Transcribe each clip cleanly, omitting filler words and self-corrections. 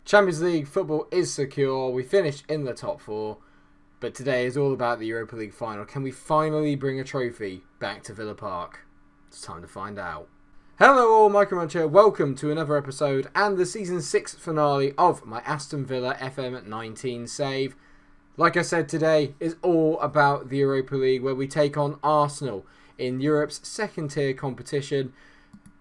Champions League football is secure. We finished in the top four. But today is all about the Europa League final. Can we finally bring a trophy back to Villa Park? It's time to find out. Hello all, MikeRo here. Welcome to another episode and the Season 6 finale of my Aston Villa FM19 save. Like I said, today is all about the Europa League, where we take on Arsenal in Europe's second tier competition.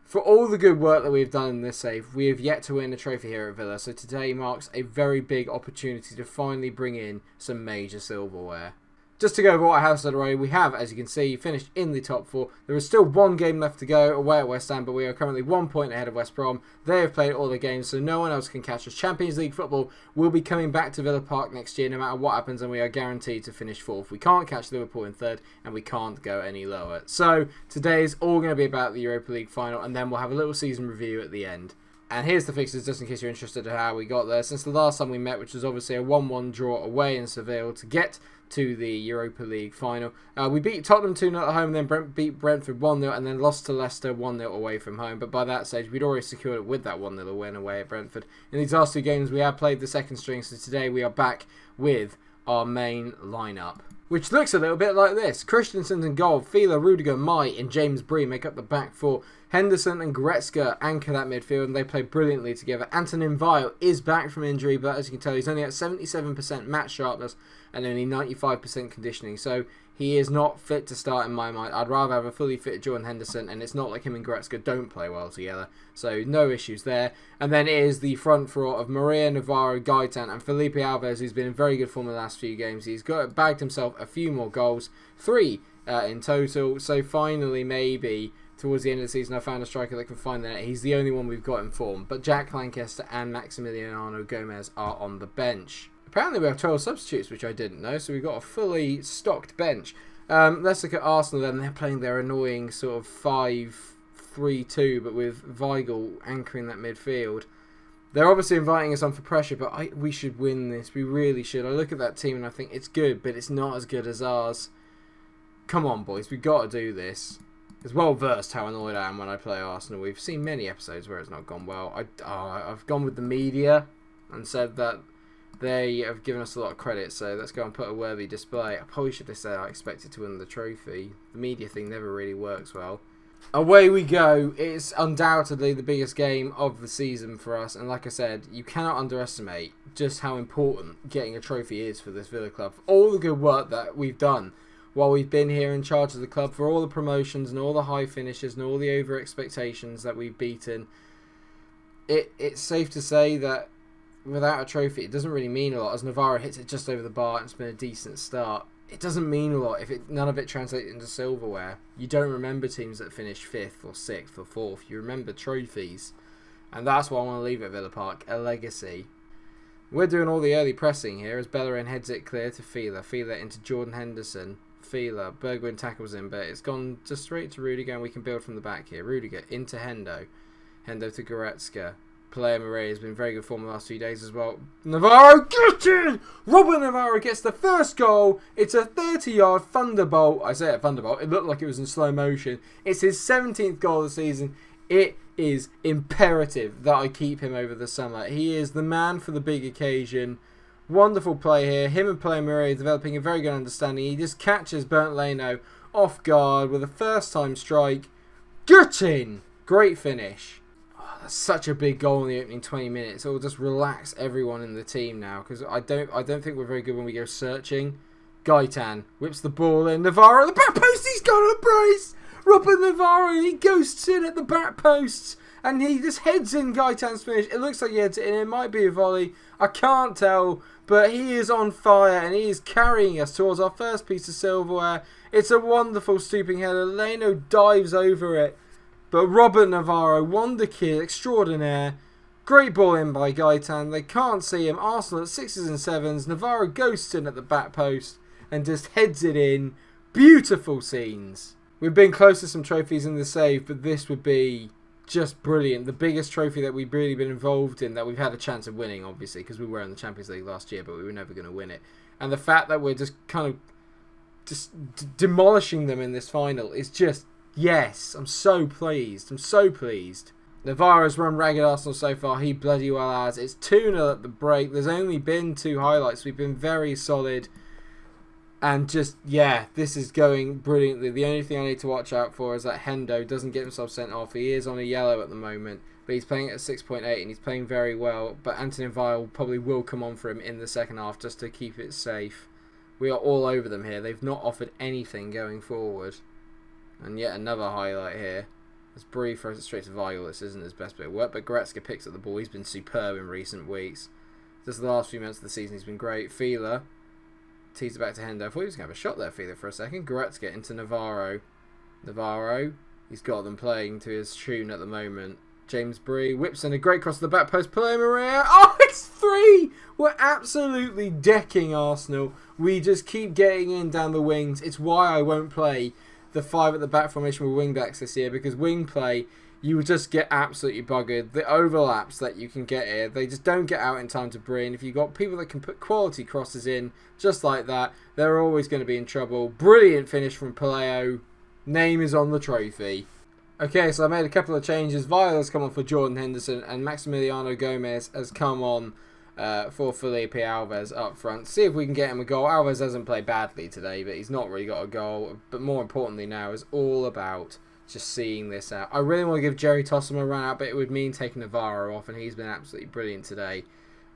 For all the good work that we've done in this save, we have yet to win a trophy here at Villa, so today marks a very big opportunity to finally bring in some major silverware. Just to go over what I have said already, we have, as you can see, finished in the top four. There is still one game left to go away at West Ham, but we are currently 1 point ahead of West Brom. They have played all their games, so no one else can catch us. Champions League football will be coming back to Villa Park next year, no matter what happens, and we are guaranteed to finish fourth. We can't catch Liverpool in third, and we can't go any lower. So today is all going to be about the Europa League final, and then we'll have a little season review at the end. And here's the fixtures, just in case you're interested in how we got there. Since the last time we met, which was obviously a 1-1 draw away in Seville to get to the Europa League final. We beat Tottenham 2-0 at home, then beat Brentford 1-0, and then lost to Leicester 1-0 away from home. But by that stage, we'd already secured it with that 1-0 win away at Brentford. In these last two games, we have played the second string, so today we are back with our main lineup, which looks a little bit like this. Christensen in goal, Fila, Rudiger, Mai and James Bree make up the back four. Henderson and Goretzka anchor that midfield, and they play brilliantly together. Antonin Vile is back from injury, but as you can tell, he's only at 77% match sharpness and only 95% conditioning, so he is not fit to start in my mind. I'd rather have a fully fit Jordan Henderson, and it's not like him and Goretzka don't play well together, so no issues there. And then it is the front four of Maria, Navarro, Gaitan and Felipe Alves, who's been in very good form in the last few games. He's bagged himself a few more goals, 3 in total, so finally maybe towards the end of the season I found a striker that can find the net. He's the only one we've got in form, but Jack Lancaster and Maximiliano Gomez are on the bench. Apparently we have 12 substitutes, which I didn't know, so we've got a fully stocked bench. Let's look at Arsenal then. They're playing their annoying sort of 5-3-2, but with Weigl anchoring that midfield. They're obviously inviting us on for pressure, but we should win this. We really should. I look at that team and I think it's good, but it's not as good as ours. Come on, boys. We've got to do this. It's well versed how annoyed I am when I play Arsenal. We've seen many episodes where it's not gone well. I've gone with the media and said that they have given us a lot of credit, so let's go and put a worthy display. I probably should have said I expected to win the trophy. The media thing never really works well. Away we go. It's undoubtedly the biggest game of the season for us, and like I said, you cannot underestimate just how important getting a trophy is for this Villa club. For all the good work that we've done while we've been here in charge of the club, for all the promotions and all the high finishes and all the over expectations that we've beaten, it's safe to say that without a trophy, it doesn't really mean a lot. As Navarro hits it just over the bar and it's been a decent start, it doesn't mean a lot if none of it translates into silverware. You don't remember teams that finish 5th or 6th or 4th. You remember trophies. And that's what I want to leave at Villa Park, a legacy. We're doing all the early pressing here as Bellerin heads it clear to Fila. Fila into Jordan Henderson. Fila. Bergwijn tackles him, but it's gone just straight to Rudiger, and we can build from the back here. Rudiger into Hendo. Hendo to Goretzka. Player Murray has been in very good form the last few days as well. Navarro, get in! Robert Navarro gets the first goal. It's a 30-yard thunderbolt. I say a thunderbolt. It looked like it was in slow motion. It's his 17th goal of the season. It is imperative that I keep him over the summer. He is the man for the big occasion. Wonderful play here. Him and Player Murray developing a very good understanding. He just catches Bernd Leno off guard with a first-time strike. Get in! Great finish. That's such a big goal in the opening 20 minutes. It will just relax everyone in the team now, because I don't think we're very good when we go searching. Gaitan whips the ball in. Navarro at the back post. He's got a brace. Robert Navarro, he ghosts in at the back post, and he just heads in Gaitan's finish. It looks like he heads it in. It might be a volley. I can't tell, but he is on fire, and he is carrying us towards our first piece of silverware. It's a wonderful stooping header. Leno dives over it. But Robert Navarro, wonder kid extraordinaire. Great ball in by Gaitan. They can't see him. Arsenal at 6s and 7s. Navarro ghosts in at the back post and just heads it in. Beautiful scenes. We've been close to some trophies in the save, but this would be just brilliant. The biggest trophy that we've really been involved in, that we've had a chance of winning, obviously, because we were in the Champions League last year, but we were never going to win it. And the fact that we're just kind of demolishing them in this final is just... yes, I'm so pleased. I'm so pleased. Navarro's run ragged Arsenal so far. He bloody well has. It's 2-0 at the break. There's only been 2 highlights. We've been very solid. And just, yeah, this is going brilliantly. The only thing I need to watch out for is that Hendo doesn't get himself sent off. He is on a yellow at the moment, but he's playing at 6.8 and he's playing very well. But Anthony Villa probably will come on for him in the second half just to keep it safe. We are all over them here. They've not offered anything going forward. And yet another highlight here. As Bree throws it straight to Weigl. This isn't his best bit of work, but Goretzka picks up the ball. He's been superb in recent weeks. Just the last few months of the season, he's been great. Fila tees it back to Hendo. I thought he was going to have a shot there, Fila, for a second. Goretzka into Navarro. Navarro, he's got them playing to his tune at the moment. James Bree whips in a great cross to the back post. Pelé Maria. Oh, it's 3! We're absolutely decking Arsenal. We just keep getting in down the wings. It's why I won't play the 5 at the back formation with wing backs this year, because wing play, you will just get absolutely buggered. The overlaps that you can get here, they just don't get out in time to Bree. And if you've got people that can put quality crosses in just like that, they're always going to be in trouble. Brilliant finish from Paleo. Name is on the trophy. Okay, so I made a couple of changes. Viola's come on for Jordan Henderson, and Maximiliano Gomez has come on for Felipe Alves up front. See if we can get him a goal. Alves hasn't played badly today, but he's not really got a goal. But more importantly now is all about just seeing this out. I really want to give Jerry Tossum a run out, but it would mean taking Navarro off, and he's been absolutely brilliant today.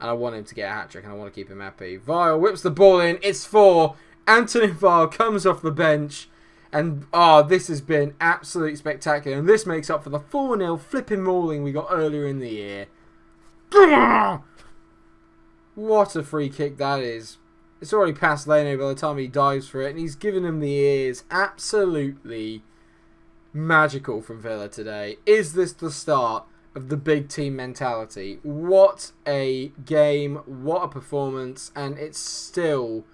And I want him to get a hat-trick, and I want to keep him happy. Vile whips the ball in. It's 4. Anthony Vile comes off the bench. And, this has been absolutely spectacular. And this makes up for the 4-0 flipping mauling we got earlier in the year. What a free kick that is. It's already past Leno by the time he dives for it. And he's given him the ears. Absolutely magical from Villa today. Is this the start of the big team mentality? What a game. What a performance. And it's still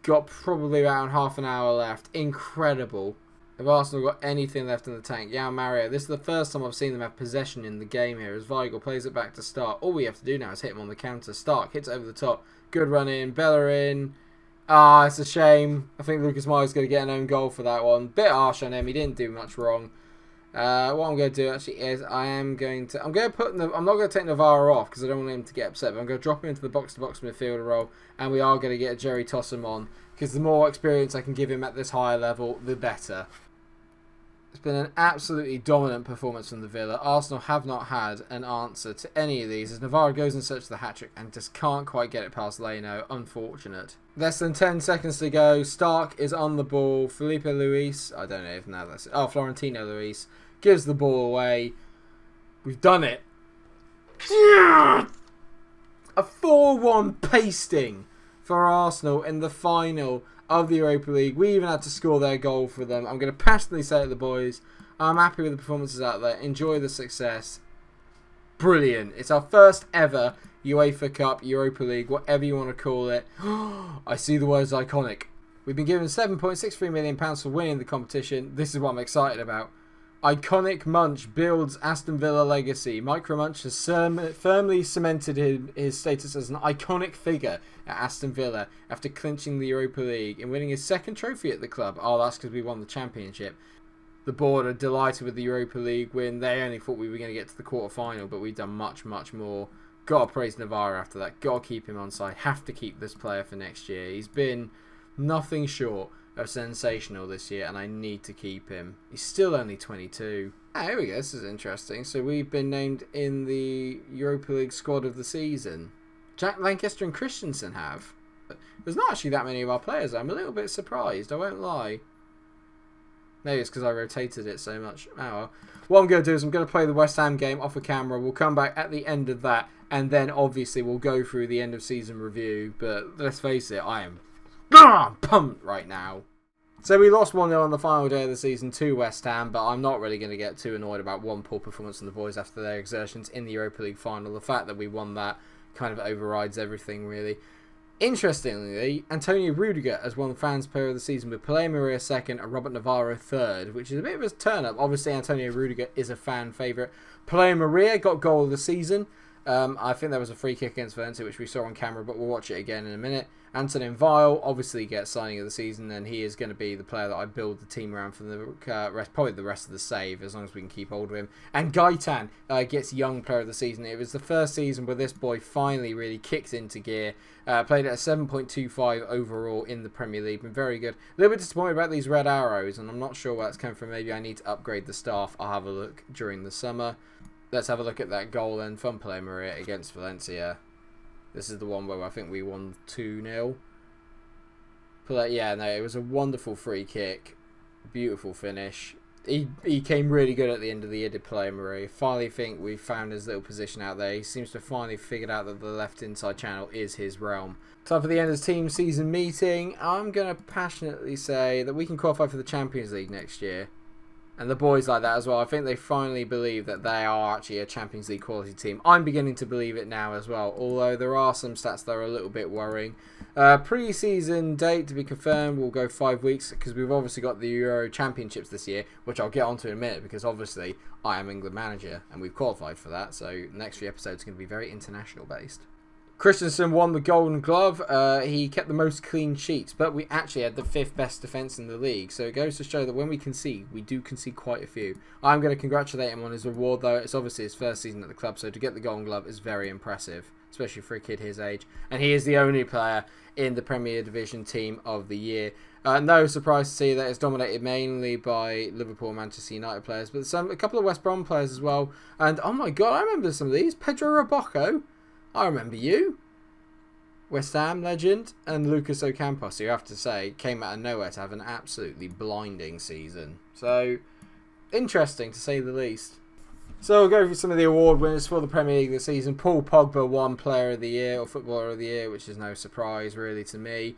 got probably around half an hour left. Incredible. Have Arsenal got anything left in the tank? Yeah, Mario. This is the first time I've seen them have possession in the game here as Weigl plays it back to Stark. All we have to do now is hit him on the counter. Stark hits over the top. Good run in. Bellerin. It's a shame. I think Lucas Moura's going to get an own goal for that one. Bit harsh on him. He didn't do much wrong. What I'm going to do actually is I'm not going to take Navarro off because I don't want him to get upset, but I'm going to drop him into the box-to-box midfielder role, and we are going to get Jerry Tossum on because the more experience I can give him at this higher level, the better. It's been an absolutely dominant performance from the Villa. Arsenal have not had an answer to any of these as Navarro goes in search of the hat-trick and just can't quite get it past Leno. Unfortunate. Less than 10 seconds to go. Stark is on the ball. Felipe Luis, I don't know if now that's it. Florentino Luis gives the ball away. We've done it. A 4-1 pasting for Arsenal in the final of the Europa League. We even had to score their goal for them. I'm going to passionately say to the boys, I'm happy with the performances out there. Enjoy the success. Brilliant. It's our first ever UEFA Cup, Europa League, whatever you want to call it. I see the words iconic. We've been given £7.63 million for winning the competition. This is what I'm excited about. Iconic Munch builds Aston Villa legacy. MikeRo Munch has firmly cemented his status as an iconic figure at Aston Villa after clinching the Europa League and winning his second trophy at the club. That's because we won the championship. The board are delighted with the Europa League win. They only thought we were going to get to the quarter-final, but we've done much, much more. Got to praise Navarro after that. Got to keep him on side. Have to keep this player for next year. He's been nothing short of sensational this year, and I need to keep him. He's still only 22. Here we go. This is interesting. So we've been named in the Europa League squad of the season. Jack Lancaster and Christensen have. There's not actually that many of our players. I'm a little bit surprised. I won't lie. Maybe it's because I rotated it so much. Well. What I'm going to do is I'm going to play the West Ham game off of camera. We'll come back at the end of that, and then obviously we'll go through the end of season review. But let's face it, I am pumped right now. So we lost 1-0 on the final day of the season to West Ham, but I'm not really going to get too annoyed about one poor performance from the boys after their exertions in the Europa League final. The fact that we won that kind of overrides everything, really. Interestingly, Antonio Rudiger has won the Fans Player of the Season with Pelé Maria second and Robert Navarro third, which is a bit of a turn-up. Obviously, Antonio Rudiger is a fan favourite. Pelé Maria got goal of the season. I think there was a free kick against Valencia, which we saw on camera, but we'll watch it again in a minute. Antonin Vile obviously gets signing of the season, and he is going to be the player that I build the team around for the probably the rest of the save, as long as we can keep hold of him. And Gaitan gets young player of the season. It was the first season where this boy finally really kicked into gear. Played at a 7.25 overall in the Premier League. Been very good. A little bit disappointed about these red arrows, and I'm not sure where that's coming from. Maybe I need to upgrade the staff. I'll have a look during the summer. Let's have a look at that goal then from Play Maria against Valencia. This is the one where I think we won 2-0. But yeah, no, it was a wonderful free kick. Beautiful finish. He came really good at the end of the year, did Play Marie. Finally think we've found his little position out there. He seems to have finally figured out that the left inside channel is his realm. Time for the end of the team season meeting. I'm going to passionately say that we can qualify for the Champions League next year. And the boys like that as well. I think they finally believe that they are actually a Champions League quality team. I'm beginning to believe it now as well, although there are some stats that are a little bit worrying. Pre-season date to be confirmed will go 5 weeks, because we've obviously got the Euro Championships this year, which I'll get onto in a minute, because obviously I am England manager and we've qualified for that, so the next few episodes are going to be very international based. Christensen won the Golden Glove. He kept the most clean sheets, but we actually had the 5th best defence in the league. So it goes to show that when we concede, we do concede quite a few. I'm going to congratulate him on his reward, though. It's obviously his first season at the club, so to get the Golden Glove is very impressive, especially for a kid his age. And he is the only player in the Premier Division Team of the Year. No surprise to see that it's dominated mainly by Liverpool and Manchester United players, but a couple of West Brom players as well. And oh my god, I remember some of these. Pedro Roboco. I remember you. West Ham legend, and Lucas Ocampos, who you have to say came out of nowhere to have an absolutely blinding season. So, interesting to say the least. So we'll go through some of the award winners for the Premier League this season. Paul Pogba won Player of the Year, or Footballer of the Year, which is no surprise really to me.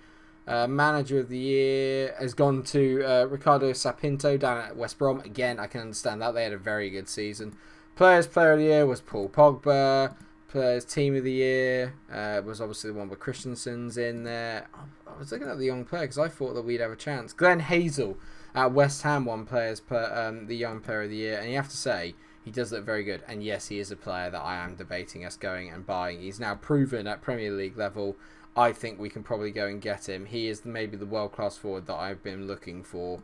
Manager of the Year has gone to Ricardo Sapinto down at West Brom. Again, I can understand that. They had a very good season. Player of the Year was Paul Pogba. Players Team of the Year was obviously the one with Christensen's in there. I was looking at the young player because I thought that we'd have a chance. Glenn Hazel at West Ham won the Young Player of the Year, and you have to say he does look very good. And yes, he is a player that I am debating us going and buying. He's now proven at Premier League level. I think we can probably go and get him. He is maybe the world-class forward that I've been looking for.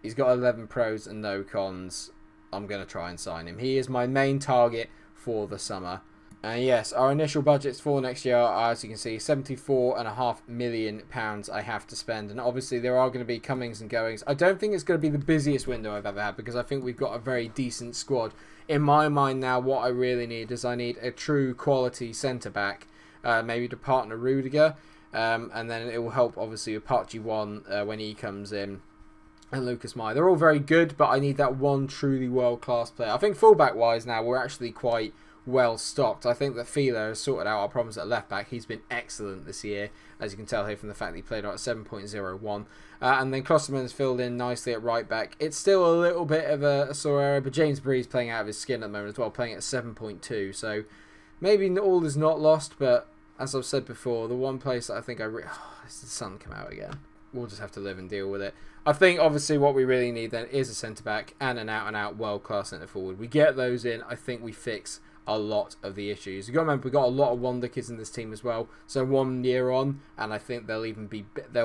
He's got 11 pros and no cons. I'm going to try and sign him. He is my main target for the summer. And yes, our initial budgets for next year are, as you can see, £74.5 million I have to spend. And obviously there are going to be comings and goings. I don't think it's going to be the busiest window I've ever had, because I think we've got a very decent squad. In my mind now, what I really need is I need a true quality centre-back, maybe to partner Rudiger. And then it will help, obviously, with Park Ji-won when he comes in. And Lucas Meyer. They're all very good, but I need that one truly world-class player. I think fullback-wise now, we're actually quite well stocked. I think that Fila has sorted out our problems at left back. He's been excellent this year, as you can tell here from the fact that he played out at 7.01. And then Klosterman's filled in nicely at right back. It's still a little bit of a sore area, but James Bree's playing out of his skin at the moment as well, playing at 7.2. So maybe all is not lost, but as I've said before, the one place that I think it's the sun come out again. We'll just have to live and deal with it. I think obviously what we really need then is a centre back and an out and out world class centre forward. We get those in, I think we fix a lot of the issues. You've got to remember, we've got a lot of wonder kids in this team as well. So 1 year on, and I think there'll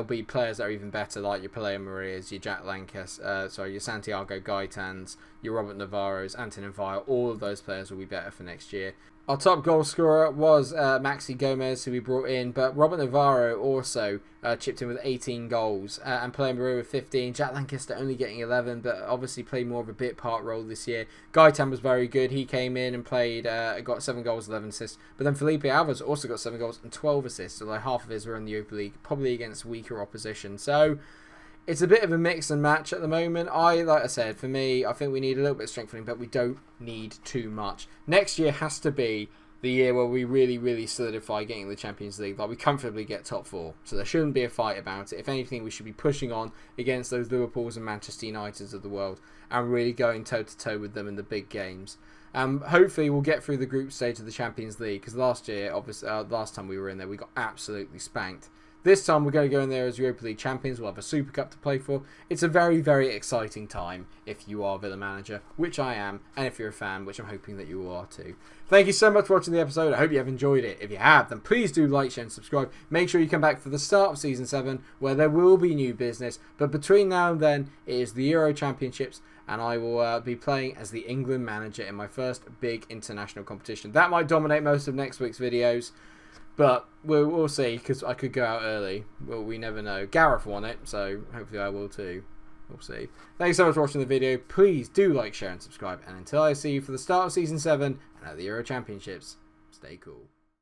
be players that are even better, like your Pelea Marias, your Jack Lancaster, your Santiago Gaitans, your Robert Navarro's, Antonin Vile. All of those players will be better for next year. Our top goal scorer was Maxi Gomez, who we brought in, but Robert Navarro also chipped in with 18 goals, and Pelea Maria with 15. Jack Lancaster only getting 11, but obviously played more of a bit part role this year. Gaitan was very good. He came in and played, got 7 goals, 11 assists. But then Felipe Alvarez also got 7 goals and 12 assists, so like half of his were in the Europa League, probably against weaker opposition. So it's a bit of a mix and match at the moment. Like I said, for me, I think we need a little bit of strengthening, but we don't need too much. Next year has to be the year where we really, really solidify getting the Champions League. Like, we comfortably get top 4. So there shouldn't be a fight about it. If anything, we should be pushing on against those Liverpools and Manchester Uniteds of the world and really going toe-to-toe with them in the big games. Hopefully we'll get through the group stage of the Champions League, because last year, obviously, last time we were in there, we got absolutely spanked. This time we're going to go in there as Europa League champions. We'll have a Super Cup to play for. It's a very, very exciting time if you are Villa manager, which I am, and if you're a fan, which I'm hoping that you are too. Thank you so much for watching the episode. I hope you have enjoyed it. If you have, then please do like, share and subscribe. Make sure you come back for the start of Season 7 where there will be new business. But between now and then, it is the Euro Championships and I will be playing as the England manager in my first big international competition. That might dominate most of next week's videos. But we'll see, because I could go out early. Well, we never know. Gareth won it, so hopefully I will too. We'll see. Thanks so much for watching the video. Please do like, share and subscribe. And until I see you for the start of Season 7 and at the Euro Championships, stay cool.